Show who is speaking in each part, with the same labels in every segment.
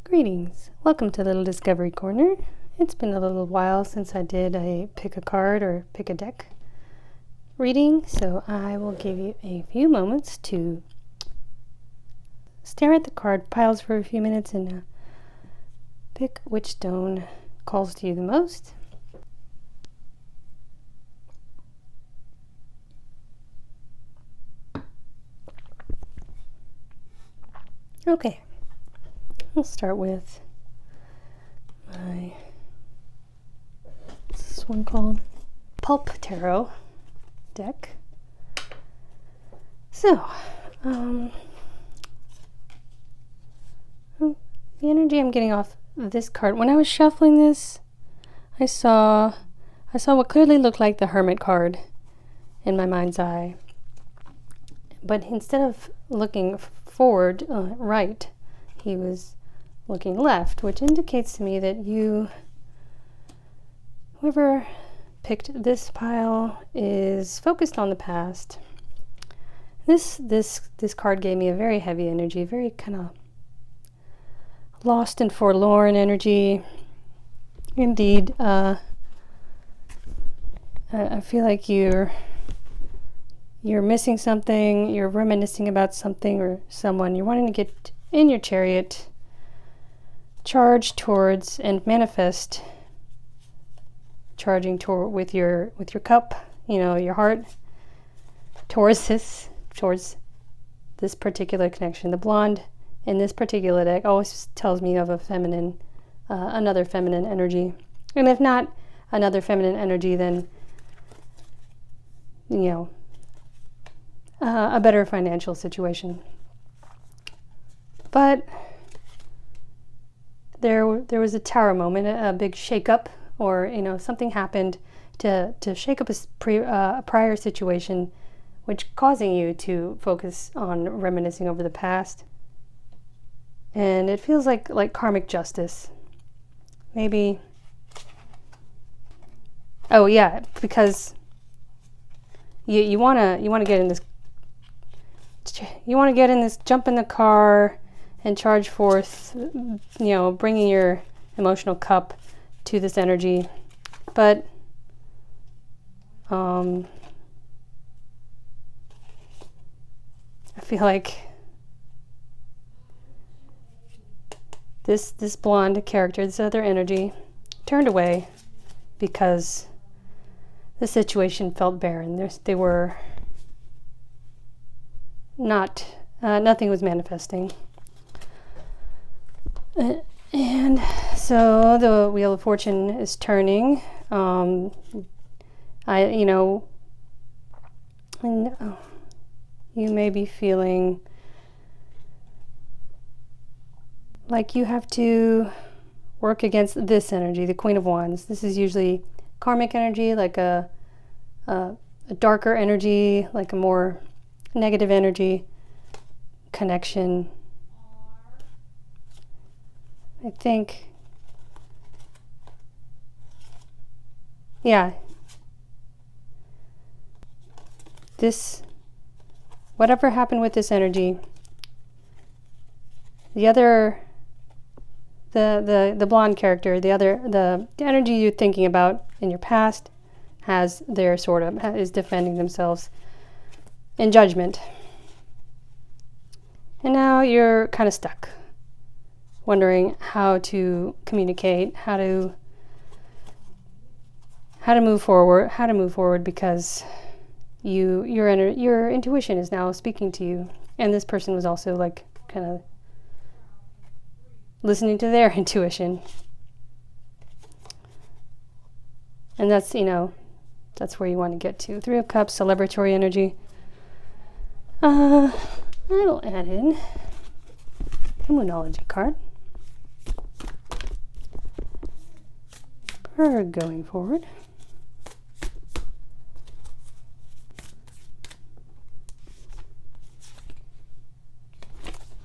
Speaker 1: Greetings. Welcome to Little Discovery Corner. It's been a little while since I did a pick a card or pick a deck reading, so I will give you a few moments to stare at the card piles for a few minutes and pick which stone calls to you the most. Okay, we'll start with this one called Pulp Tarot deck. So, the energy I'm getting off this card, when I was shuffling this, I saw what clearly looked like the Hermit card in my mind's eye. But instead of looking forward, right, he was looking left, which indicates to me that whoever picked this pile is focused on the past. This card gave me a very heavy energy, very kind of lost and forlorn energy. Indeed, I feel like you're missing something, you're reminiscing about something or someone. You're wanting to get in your chariot, charge towards and manifest, charging with your cup, your heart towards this particular connection. The blonde in this particular deck always tells me of a feminine, another feminine energy. And if not another feminine energy, then a better financial situation. But there was a tower moment, a big shake-up, or something happened to shake up a prior situation, which causing you to focus on reminiscing over the past. And it feels like karmic justice. Maybe. Oh yeah, because you want to get in this. You want to get in this, jump in the car, and charge forth. Bringing your emotional cup to this energy, but I feel like this blonde character, this other energy, turned away because the situation felt barren. They were not, nothing was manifesting. And so the Wheel of Fortune is turning. You may be feeling like you have to work against this energy, the Queen of Wands. This is usually karmic energy, like a darker energy, like a more negative energy connection. I think, whatever happened with this energy, the blonde character, the energy you're thinking about in your past is defending themselves in judgment. And now you're kind of stuck, wondering how to communicate, how to move forward, because your intuition is now speaking to you, and this person was also kind of listening to their intuition, and that's where you want to get to. Three of Cups, celebratory energy. I will add in the Moonology card for going forward.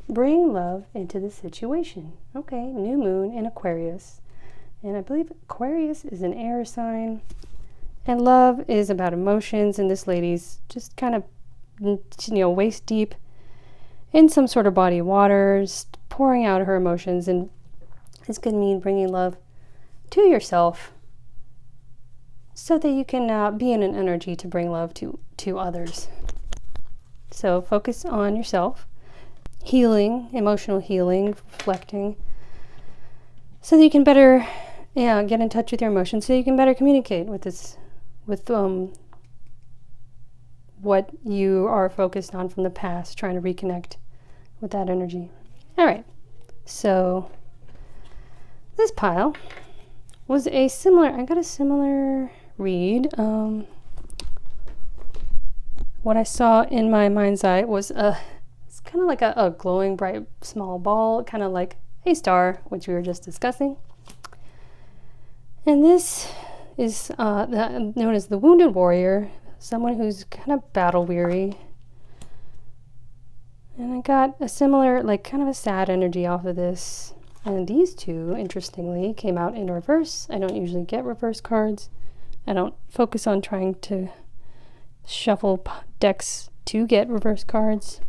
Speaker 1: Bring love into the situation. Okay, new moon in Aquarius. And I believe Aquarius is an air sign. And love is about emotions, and this lady's just kind of, waist deep in some sort of body of waters, pouring out her emotions and This could mean bringing love to yourself so that you can be in an energy to bring love to others. So focus on yourself, healing, emotional healing, reflecting, so that you can better get in touch with your emotions, so you can better communicate with what you are focused on from the past, trying to reconnect with that energy. All right, so this pile was I got a similar read. What I saw in my mind's eye was it's kind of like a glowing bright small ball, kind of like a star, which we were just discussing. And this is known as the wounded warrior, someone who's kind of battle weary. And I got a similar, like kind of a sad energy off of this. And these two, interestingly, came out in reverse. I don't usually get reverse cards. I don't focus on trying to shuffle decks to get reverse cards.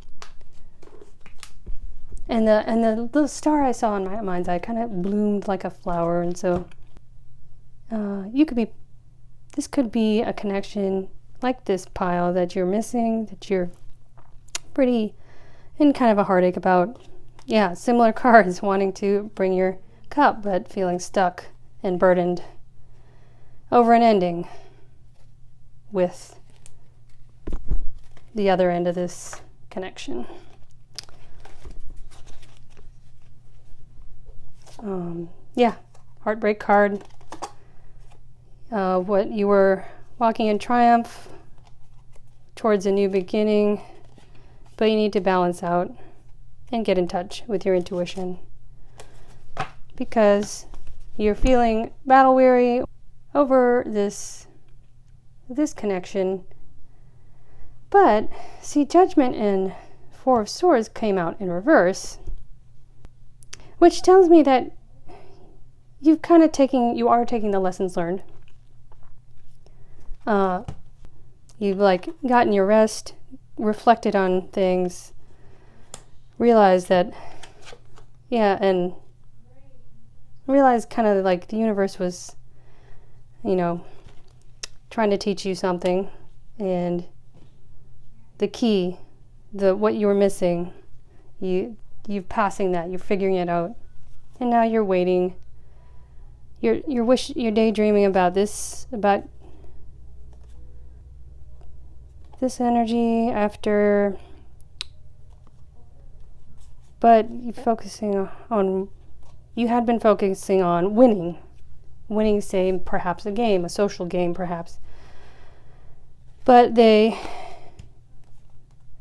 Speaker 1: And the little star I saw in my mind's eye kind of bloomed like a flower, and so this could be a connection like this pile that you're missing, that you're pretty in kind of a heartache about. Yeah, similar cards, wanting to bring your cup, but feeling stuck and burdened over an ending with the other end of this connection. Yeah, heartbreak card. What you were walking in triumph towards a new beginning, but you need to balance out and get in touch with your intuition because you're feeling battle weary over this connection. But see, Judgment and Four of Swords came out in reverse, which tells me that you are taking the lessons learned. You've gotten your rest, reflected on things, realized that, and realized kind of like the universe was, trying to teach you something, and the key, what you were missing, you're passing that, you're figuring it out, and now you're waiting. You're daydreaming about this energy after, but you had been focusing on winning, say perhaps a game, a social game perhaps, but they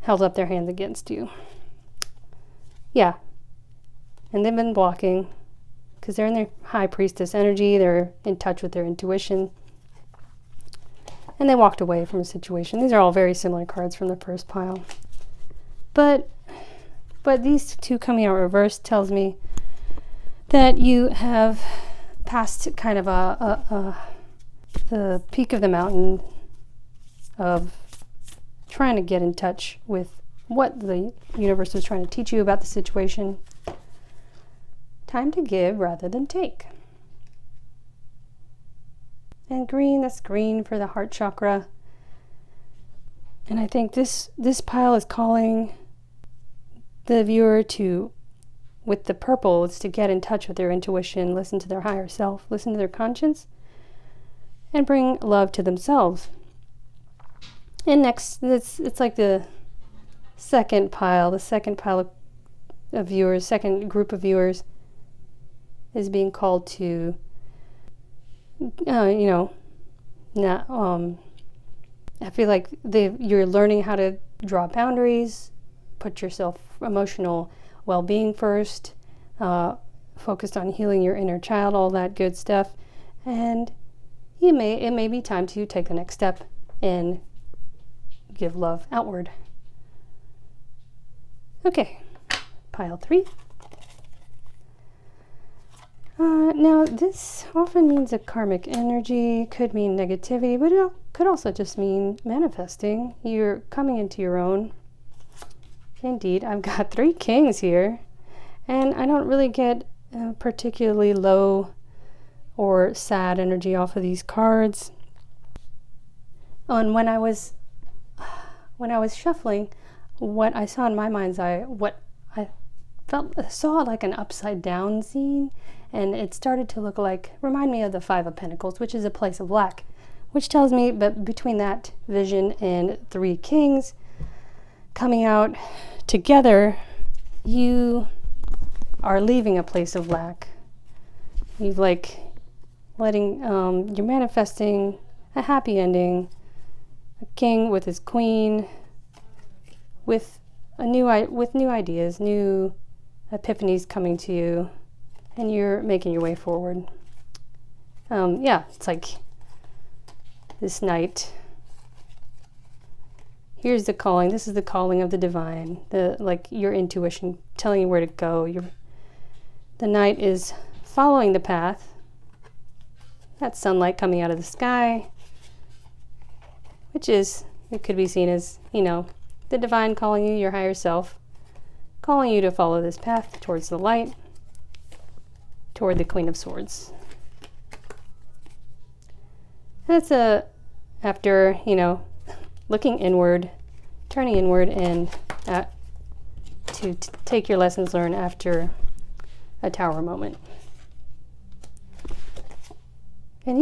Speaker 1: held up their hands against you. Yeah, and they've been blocking because they're in their high priestess energy. They're in touch with their intuition, and they walked away from a situation. These are all very similar cards from the first pile, but these two coming out reversed tells me that you have passed kind of the peak of the mountain of trying to get in touch with what the universe is trying to teach you about the situation. Time to give rather than take. And green, that's green for the heart chakra. And I think this pile is calling the viewer with the purple, it's to get in touch with their intuition, listen to their higher self, listen to their conscience, and bring love to themselves. And next, it's like the second pile of viewers, second group of viewers is being called to, I feel like you're learning how to draw boundaries, put yourself emotional well-being first, focused on healing your inner child, all that good stuff, and it may be time to take the next step and give love outward. Okay, pile 3. Now, this often means a karmic energy, could mean negativity, but it could also just mean manifesting. You're coming into your own. Indeed, I've got 3 kings here, and I don't really get particularly low or sad energy off of these cards. And when I was shuffling, what I saw in my mind's eye, what I saw like an upside down scene, and it started to remind me of the Five of Pentacles, which is a place of lack, which tells me, but between that vision and Three Kings coming out together, you are leaving a place of lack. You've you're manifesting a happy ending, a king with his queen, with new ideas, new epiphanies coming to you, and you're making your way forward. It's like this night. Here's the calling. This is the calling of the divine. Your intuition telling you where to go. The night is following the path. That sunlight coming out of the sky, it could be seen as, the divine calling you, your higher self, calling you to follow this path towards the light, toward the Queen of Swords. That's after, looking inward, turning inward, and to take your lessons learned after a Tower moment. And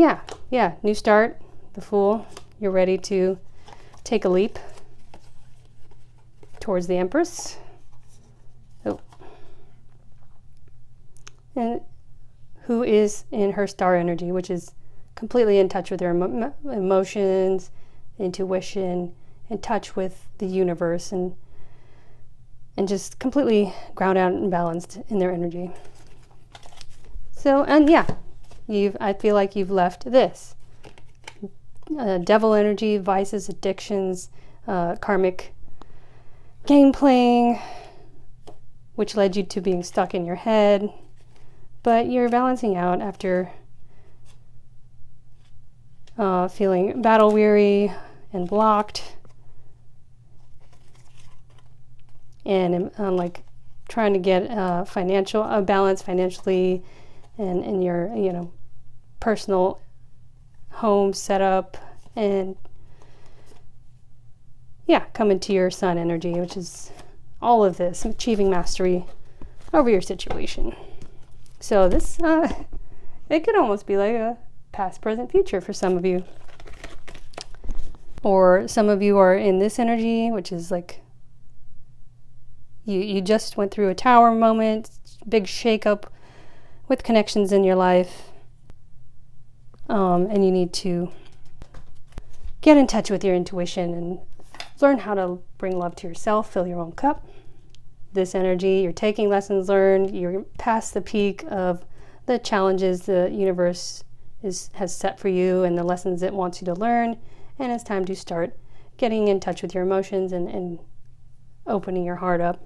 Speaker 1: new start, the Fool. You're ready to take a leap towards the Empress. Oh. And who is in her star energy, which is completely in touch with her emotions, intuition, in touch with the universe, and just completely ground out and balanced in their energy. So, I feel like you've left this. Devil energy, vices, addictions, karmic game playing, which led you to being stuck in your head. But you're balancing out after feeling battle weary and blocked, and trying to get a balance financially, and in your personal home setup, and come into your Sun energy, which is all of this, achieving mastery over your situation. So this it could almost be like a past, present, future for some of you. Or some of you are in this energy, which is like you just went through a Tower moment, big shakeup with connections in your life. And you need to get in touch with your intuition and learn how to bring love to yourself, fill your own cup. This energy, you're taking lessons learned, you're past the peak of the challenges the universe has set for you and the lessons it wants you to learn, and it's time to start getting in touch with your emotions and opening your heart up.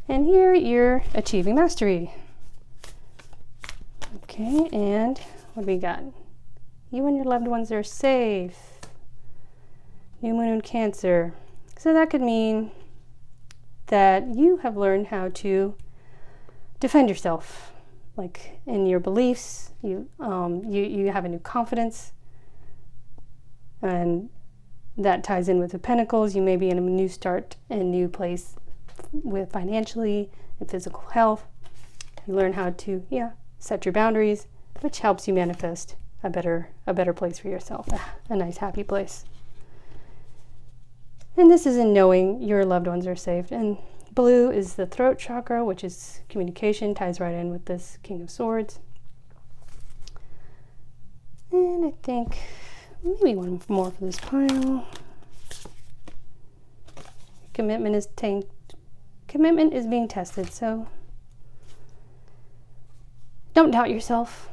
Speaker 1: And here you're achieving mastery. Okay, and what do we got? You and your loved ones are safe. New moon in Cancer. So that could mean that you have learned how to defend yourself, like in your beliefs. You have a new confidence, and that ties in with the Pentacles. You may be in a new start and new place with financially and physical health. You learn how to set your boundaries, which helps you manifest a better place for yourself, a nice happy place. And this is in knowing your loved ones are safe. And blue is the throat chakra, which is communication, ties right in with this King of Swords. And I think maybe one more for this pile. Commitment is being tested, so don't doubt yourself.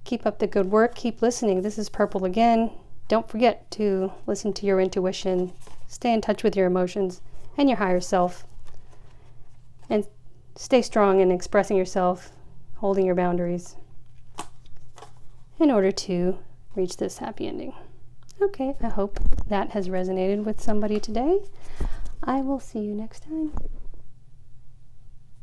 Speaker 1: Keep up the good work. Keep listening. This is purple again. Don't forget to listen to your intuition. Stay in touch with your emotions and your higher self. And stay strong in expressing yourself, holding your boundaries in order to reach this happy ending. Okay, I hope that has resonated with somebody today. I will see you next time.